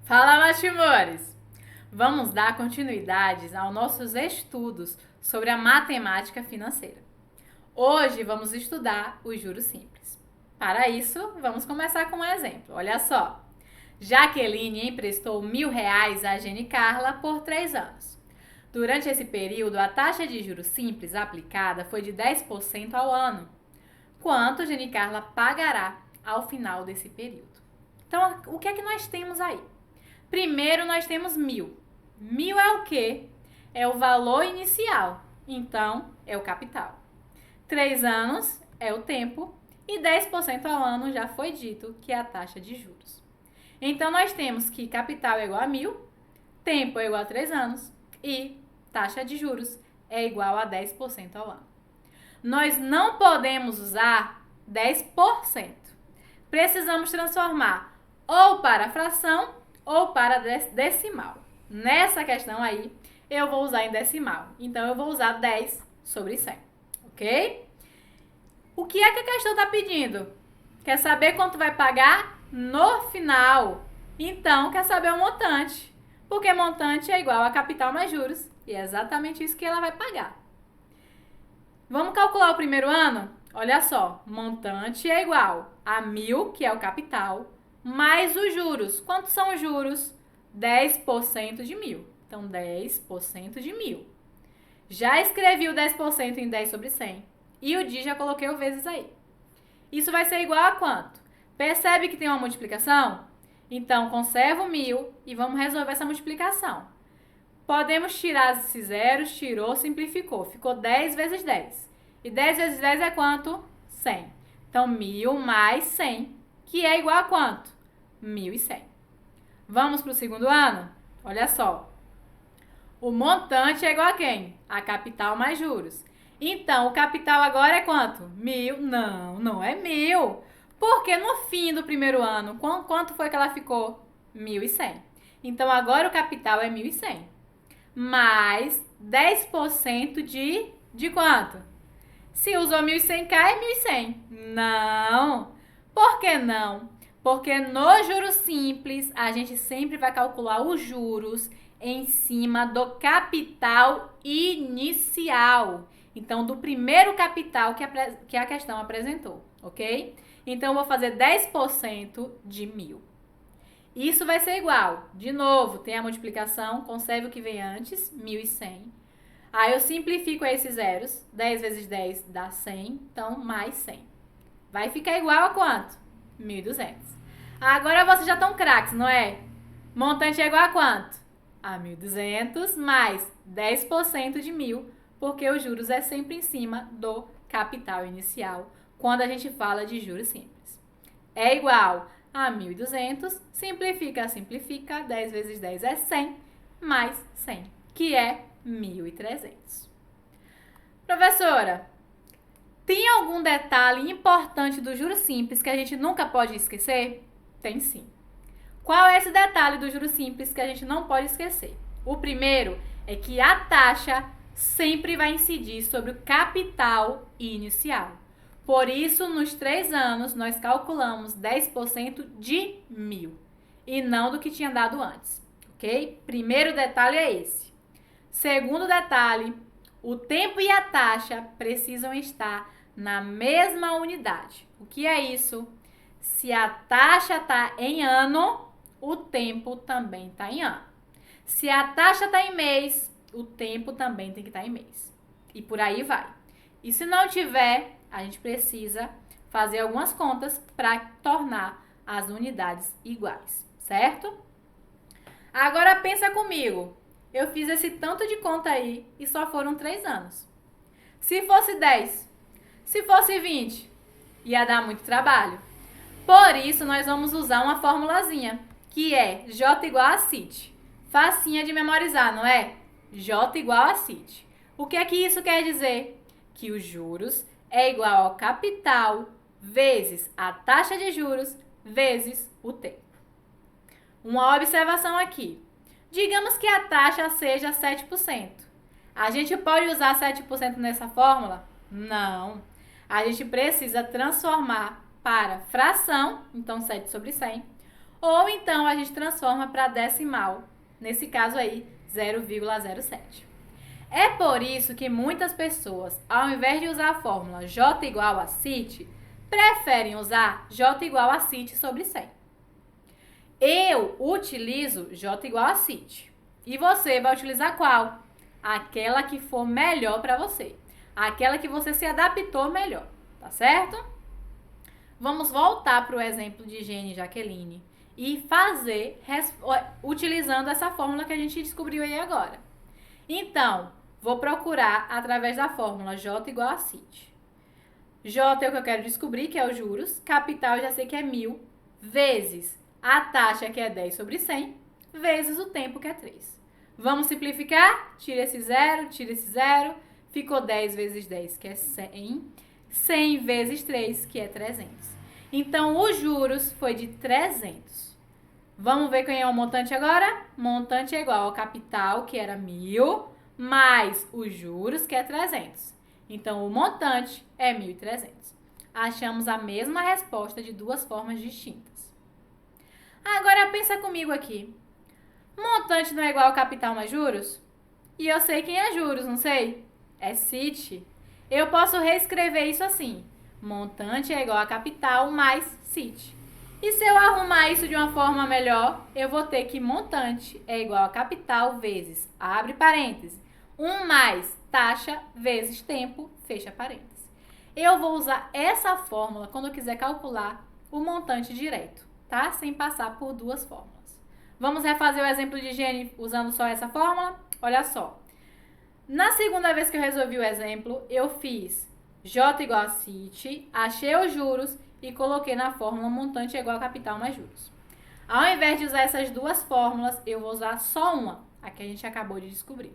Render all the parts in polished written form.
Fala, meus timores! Vamos dar continuidade aos nossos estudos sobre a matemática financeira. Hoje vamos estudar os juros simples. Para isso, vamos começar com um exemplo. Olha só. Jaqueline emprestou R$ 1.000 a Jenny Carla por 3 anos. Durante esse período, a taxa de juros simples aplicada foi de 10% ao ano. Quanto Jenny Carla pagará ao final desse período? Então, o que é que nós temos aí? Primeiro, nós temos 1.000. 1.000 é o quê? É o valor inicial. Então, é o capital. 3 anos é o tempo e 10% ao ano já foi dito que é a taxa de juros. Então, nós temos que capital é igual a 1.000, tempo é igual a 3 anos e taxa de juros é igual a 10% ao ano. Nós não podemos usar 10%. Precisamos transformar ou para fração ou para decimal. Nessa questão aí, eu vou usar em decimal. Então, eu vou usar 10 sobre 100, ok? O que é que a questão está pedindo? Quer saber quanto vai pagar no final? Então, quer saber o montante. Porque montante é igual a capital mais juros. E é exatamente isso que ela vai pagar. Vamos calcular o primeiro ano? Olha só, montante é igual a 1.000, que é o capital, mais os juros. Quantos são os juros? 10% de 1.000. Então, 10% de 1.000. Já escrevi o 10% em 10 sobre 100. E o dia já coloquei o vezes aí. Isso vai ser igual a quanto? Percebe que tem uma multiplicação? Então, conserva o 1.000 e vamos resolver essa multiplicação. Podemos tirar esses zeros, tirou, simplificou. Ficou 10 vezes 10. E 10 vezes 10 é quanto? 100. Então, 1.000 mais 100, que é igual a quanto? 1.100. Vamos para o segundo ano? Olha só. O montante é igual a quem? A capital mais juros. Então, o capital agora é quanto? 1.000? Não, não é 1.000. Porque no fim do primeiro ano, quanto foi que ela ficou? 1.100. Então, agora o capital é 1.100. Mais 10% de quanto? Se usou 1.100K, é 1.100. Não. Por que não? Porque no juros simples, a gente sempre vai calcular os juros em cima do capital inicial. Então, do primeiro capital que a questão apresentou, ok? Então, eu vou fazer 10% de 1.000. Isso vai ser igual. De novo, tem a multiplicação, conserve o que vem antes, 1.100. Aí eu simplifico esses zeros. 10 vezes 10 dá 100, então mais 100. Vai ficar igual a quanto? 1.200. Agora vocês já estão craques, não é? Montante é igual a quanto? A 1.200 mais 10% de 1.000, porque os juros é sempre em cima do capital inicial, quando a gente fala de juros simples. É igual a 1.200, simplifica, 10 vezes 10 é 100, mais 100, que é 1.300. Professora, tem algum detalhe importante do juros simples que a gente nunca pode esquecer? Tem sim. Qual é esse detalhe do juros simples que a gente não pode esquecer? O primeiro é que a taxa sempre vai incidir sobre o capital inicial. Por isso, nos 3 anos, nós calculamos 10% de 1.000 e não do que tinha dado antes, ok? Primeiro detalhe é esse. Segundo detalhe, o tempo e a taxa precisam estar na mesma unidade. O que é isso? Se a taxa está em ano, o tempo também está em ano. Se a taxa está em mês, o tempo também tem que estar em mês. E por aí vai. E se não tiver, a gente precisa fazer algumas contas para tornar as unidades iguais, certo? Agora pensa comigo. Eu fiz esse tanto de conta aí e só foram 3 anos. Se fosse 10, se fosse 20, ia dar muito trabalho. Por isso, nós vamos usar uma formulazinha, que é J igual a CIT. Facinha de memorizar, não é? J igual a CIT. O que é que isso quer dizer? Que os juros é igual ao capital vezes a taxa de juros vezes o tempo. Uma observação aqui. Digamos que a taxa seja 7%. A gente pode usar 7% nessa fórmula? Não. A gente precisa transformar para fração, então 7 sobre 100, ou então a gente transforma para decimal, nesse caso aí, 0,07. É por isso que muitas pessoas, ao invés de usar a fórmula J igual a CIT, preferem usar J igual a CIT sobre 100. Eu utilizo J igual a CIT. E você vai utilizar qual? Aquela que for melhor para você. Aquela que você se adaptou melhor, tá certo? Vamos voltar para o exemplo de Jane e Jaqueline e fazer utilizando essa fórmula que a gente descobriu aí agora. Então, vou procurar através da fórmula J igual a CIT. J é o que eu quero descobrir, que é os juros. Capital eu já sei que é 1.000, vezes a taxa, que é 10 sobre 100, vezes o tempo, que é 3. Vamos simplificar? Tira esse 0, tira esse 0. Ficou 10 vezes 10, que é 100. 100 vezes 3, que é 300. Então, os juros foi de 300. Vamos ver quem é o montante agora? Montante é igual ao capital, que era 1.000, mais os juros, que é 300. Então, o montante é 1.300. Achamos a mesma resposta de duas formas distintas. Agora, pensa comigo aqui. Montante não é igual ao capital mais juros? E eu sei quem é juros, não sei? É CIT. Eu posso reescrever isso assim. Montante é igual a capital mais CIT. E se eu arrumar isso de uma forma melhor, eu vou ter que montante é igual a capital vezes, abre parênteses, 1 mais taxa vezes tempo, fecha parênteses. Eu vou usar essa fórmula quando eu quiser calcular o montante direto, tá? Sem passar por duas fórmulas. Vamos refazer o exemplo de Jane usando só essa fórmula? Olha só. Na segunda vez que eu resolvi o exemplo, eu fiz J igual a CIT, achei os juros e coloquei na fórmula montante é igual a capital mais juros. Ao invés de usar essas duas fórmulas, eu vou usar só uma, a que a gente acabou de descobrir.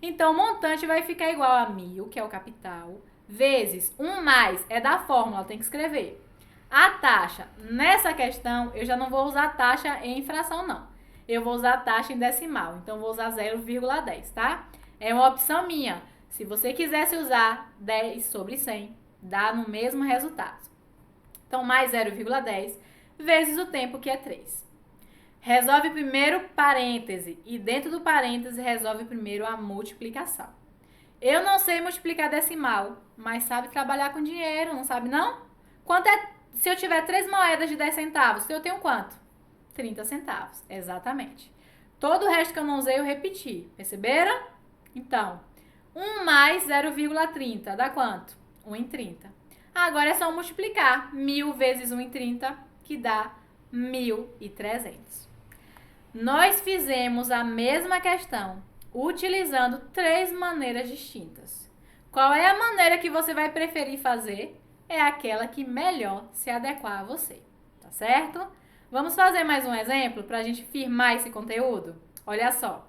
Então, o montante vai ficar igual a 1.000, que é o capital, vezes 1 mais, é da fórmula, tem que escrever. A taxa, nessa questão, eu já não vou usar taxa em fração, não. Eu vou usar taxa em decimal, então vou usar 0,10, tá? É uma opção minha. Se você quisesse usar 10 sobre 100, dá no mesmo resultado. Então, mais 0,10 vezes o tempo, que é 3. Resolve primeiro parêntese e dentro do parêntese resolve primeiro a multiplicação. Eu não sei multiplicar decimal, mas sabe trabalhar com dinheiro, não sabe não? Quanto é, se eu tiver 3 moedas de 10 centavos, eu tenho quanto? 30 centavos, exatamente. Todo o resto que eu não usei eu repeti, perceberam? Então, 1 mais 0,30 dá quanto? 1 em 30. Agora é só multiplicar 1.000 vezes 1 em 30, que dá 1.300. Nós fizemos a mesma questão utilizando 3 maneiras distintas. Qual é a maneira que você vai preferir fazer? É aquela que melhor se adequar a você, tá certo? Vamos fazer mais um exemplo para a gente firmar esse conteúdo? Olha só.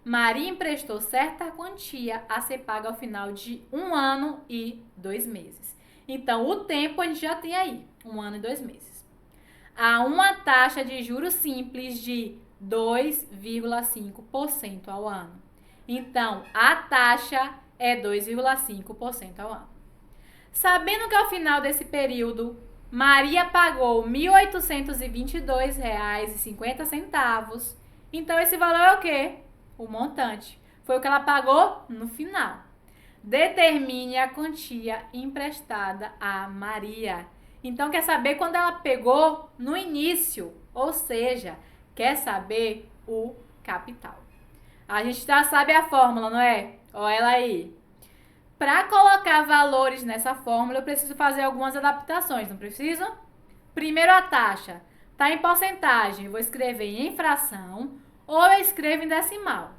Maria emprestou certa quantia a ser paga ao final de 1 ano e 2 meses. Então, o tempo a gente já tem aí, 1 ano e 2 meses. Há uma taxa de juros simples de 2,5% ao ano. Então, a taxa é 2,5% ao ano. Sabendo que ao final desse período, Maria pagou R$ 1.822,50, então esse valor é o quê? O montante. Foi o que ela pagou no final. Determine a quantia emprestada a Maria. Então, quer saber quando ela pegou no início, ou seja, quer saber o capital. A gente já sabe a fórmula, não é? Olha ela aí. Para colocar valores nessa fórmula, eu preciso fazer algumas adaptações, não preciso? Primeiro, a taxa. Está em porcentagem, eu vou escrever em fração ou eu escrevo em decimal.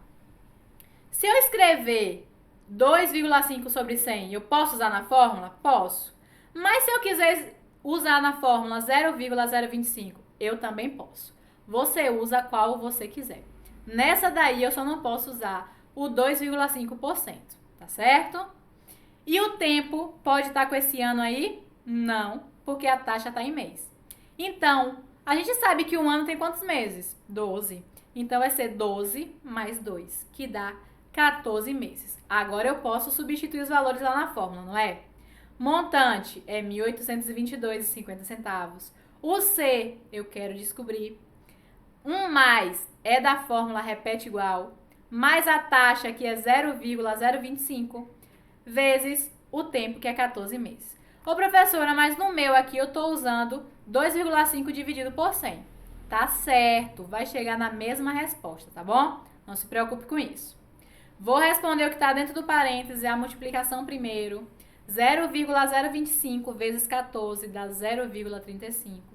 Se eu escrever 2,5 sobre 100, eu posso usar na fórmula? Posso. Mas se eu quiser usar na fórmula 0,025, eu também posso. Você usa qual você quiser. Nessa daí, eu só não posso usar o 2,5%, tá certo? E o tempo pode estar com esse ano aí? Não, porque a taxa está em mês. Então, a gente sabe que um ano tem quantos meses? 12. Então, vai ser 12 mais 2, que dá 14 meses. Agora eu posso substituir os valores lá na fórmula, não é? Montante é R$ 1.822,50. O C eu quero descobrir 1 mais é da fórmula repete igual, mais a taxa, que é 0,025, vezes o tempo, que é 14 meses. Ô, professora, mas no meu aqui eu estou usando 2,5 dividido por 100. Tá certo, vai chegar na mesma resposta, tá bom? Não se preocupe com isso. Vou responder o que está dentro do parêntese, a multiplicação primeiro. 0,025 vezes 14 dá 0,35.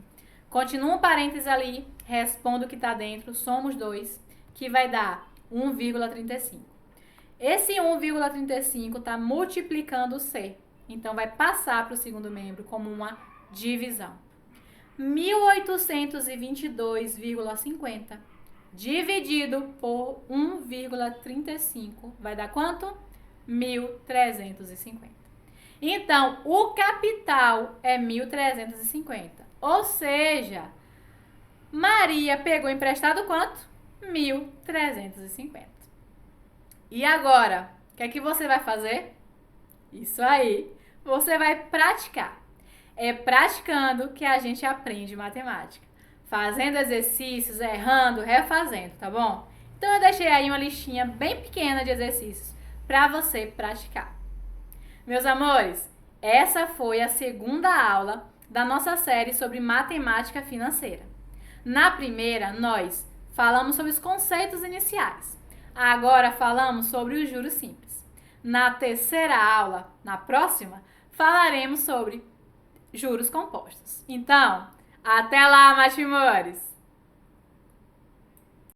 Continua um parêntese ali, respondo o que está dentro, somos 2, que vai dar 1,35. Esse 1,35 está multiplicando o C, então vai passar para o segundo membro como uma divisão. 1822,50 dividido por 1,35 vai dar quanto? 1.350. Então, o capital é 1.350. Ou seja, Maria pegou emprestado quanto? 1.350. E agora, o que é que você vai fazer? Isso aí, você vai praticar. É praticando que a gente aprende matemática. Fazendo exercícios, errando, refazendo, tá bom? Então eu deixei aí uma listinha bem pequena de exercícios para você praticar. Meus amores, essa foi a segunda aula da nossa série sobre matemática financeira. Na primeira, nós falamos sobre os conceitos iniciais. Agora falamos sobre os juros simples. Na terceira aula, na próxima, falaremos sobre juros compostos. Então, até lá, meus amores!